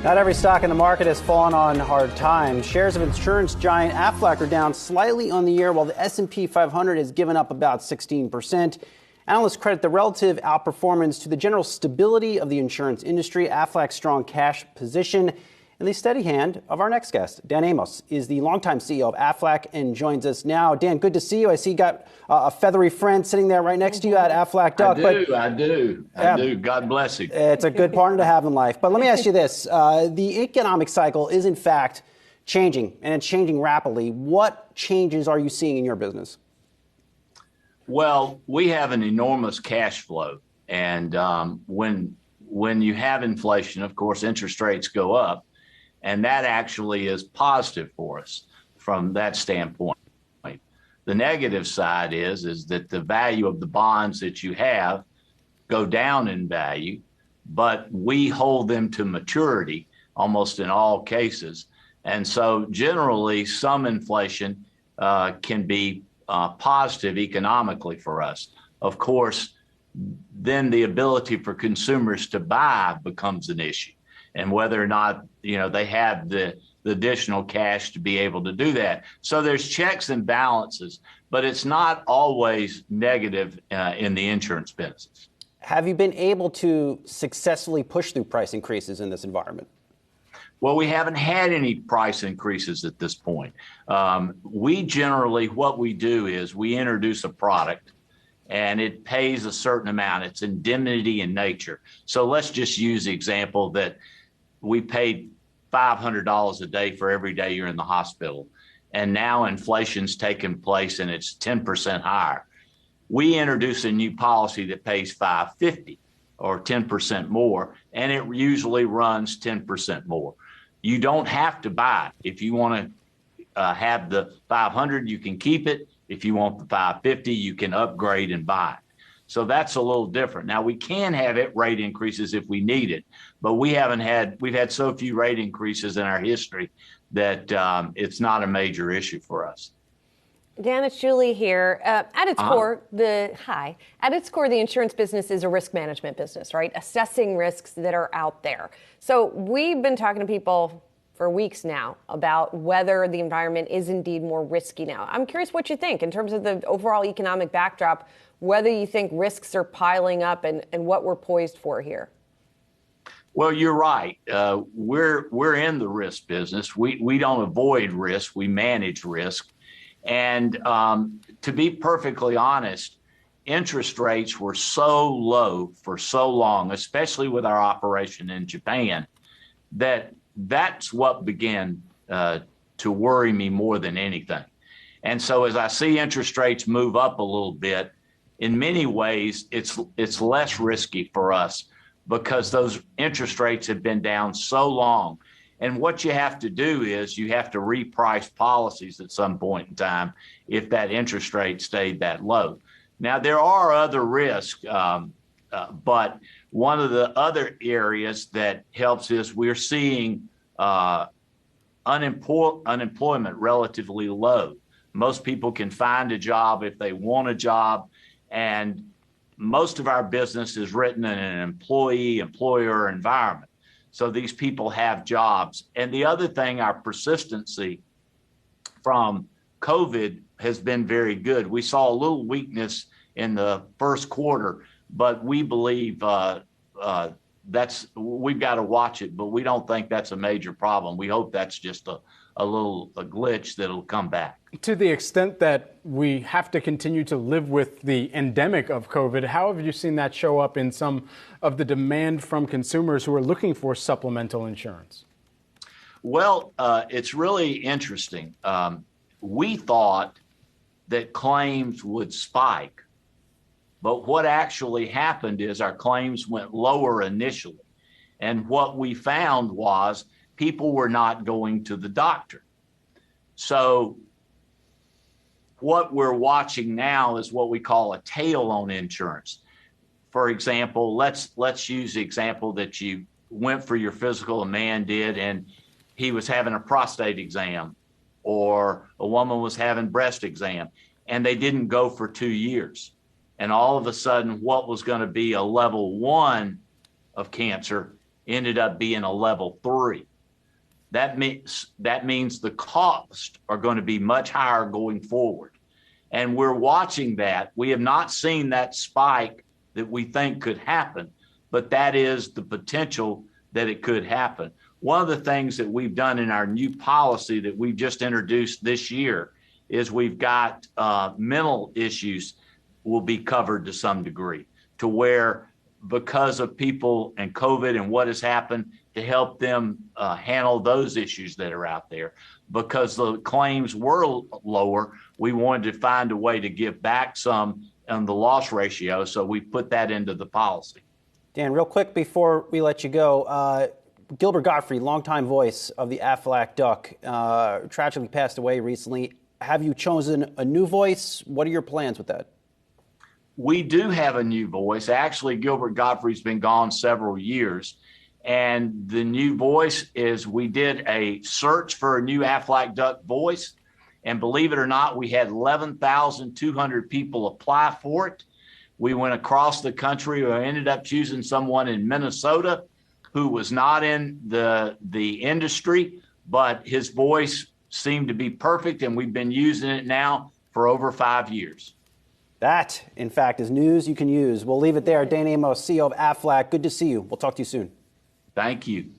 Not every stock in the market has fallen on hard times. Shares of insurance giant Aflac are down slightly on the year, while the S&P 500 has given up about 16%. Analysts credit the relative outperformance to the general stability of the insurance industry, Aflac's strong cash position, and the steady hand of our next guest. Dan Amos is the longtime CEO of Aflac and joins us now. Dan, good to see you. I see you got a feathery friend sitting there right next to you at Aflac Duck. I do. God bless you. It's a good partner to have in life. But let me ask you this. The economic cycle is, in fact, changing, and it's changing rapidly. What changes are you seeing in your business? Well, we have an enormous cash flow. And when you have inflation, of course, interest rates go up. And that actually is positive for us from that standpoint. The negative side is that the value of the bonds that you have go down in value, but we hold them to maturity almost in all cases. And so generally some inflation can be positive economically for us. Of course, then the ability for consumers to buy becomes an issue. And whether or not, they have the additional cash to be able to do that. So there's checks and balances, but it's not always negative in the insurance business. Have you been able to successfully push through price increases in this environment? Well, we haven't had any price increases at this point. What we do is we introduce a product and it pays a certain amount. It's indemnity in nature. So let's just use the example that we paid $500 a day for every day you're in the hospital. And now inflation's taken place and it's 10% higher. We introduce a new policy that pays $550 or 10% more, and it usually runs 10% more. You don't have to buy it. If you want to have the 500, you can keep it. If you want the 550, you can upgrade and buy it. So that's a little different. Now, we can have rate increases if we need it, but we've had so few rate increases in our history that it's not a major issue for us. Dan, it's Julie here. At its core, the insurance business is a risk management business, right? Assessing risks that are out there. So we've been talking to people for weeks now about whether the environment is indeed more risky now. I'm curious what you think in terms of the overall economic backdrop, whether you think risks are piling up and what we're poised for here. Well, you're right. We're in the risk business. We don't avoid risk. We manage risk. And to be perfectly honest, interest rates were so low for so long, especially with our operation in Japan, that's what began to worry me more than anything. And so as I see interest rates move up a little bit, in many ways, it's less risky for us because those interest rates have been down so long. And what you have to do is you have to reprice policies at some point in time if that interest rate stayed that low. Now, there are other risks, but one of the other areas that helps is we're seeing unemployment relatively low. Most people can find a job if they want a job, and most of our business is written in an employee-employer environment. So these people have jobs. And the other thing, our persistency from COVID has been very good. We saw a little weakness in the first quarter, but we believe we've got to watch it, but we don't think that's a major problem. We hope that's just a glitch that'll come back. To the extent that we have to continue to live with the endemic of COVID, how have you seen that show up in some of the demand from consumers who are looking for supplemental insurance? Well, it's really interesting. We thought that claims would spike, but what actually happened is our claims went lower initially. And what we found was people were not going to the doctor. So what we're watching now is what we call a tail on insurance. For example, let's use the example that you went for your physical, a man did, and he was having a prostate exam, or a woman was having breast exam, and they didn't go for 2 years. And all of a sudden, what was going to be a level 1 of cancer ended up being a level 3. That means the costs are going to be much higher going forward. And we're watching that. We have not seen that spike that we think could happen, but that is the potential that it could happen. One of the things that we've done in our new policy that we've just introduced this year is we've got mental issues will be covered to some degree, to where because of people and COVID and what has happened, to help them handle those issues that are out there. Because the claims were lower, we wanted to find a way to give back some on the loss ratio, so we put that into the policy. Dan, real quick before we let you go, Gilbert Gottfried, longtime voice of the Aflac Duck, tragically passed away recently. Have you chosen a new voice? What are your plans with that? We do have a new voice. Actually, Gilbert Gottfried's been gone several years. And the new voice is we did a search for a new Aflac Duck voice. And believe it or not, we had 11,200 people apply for it. We went across the country. We ended up choosing someone in Minnesota who was not in the industry, but his voice seemed to be perfect. And we've been using it now for over 5 years. That, in fact, is news you can use. We'll leave it there. Dan Amos, CEO of Aflac. Good to see you. We'll talk to you soon. Thank you.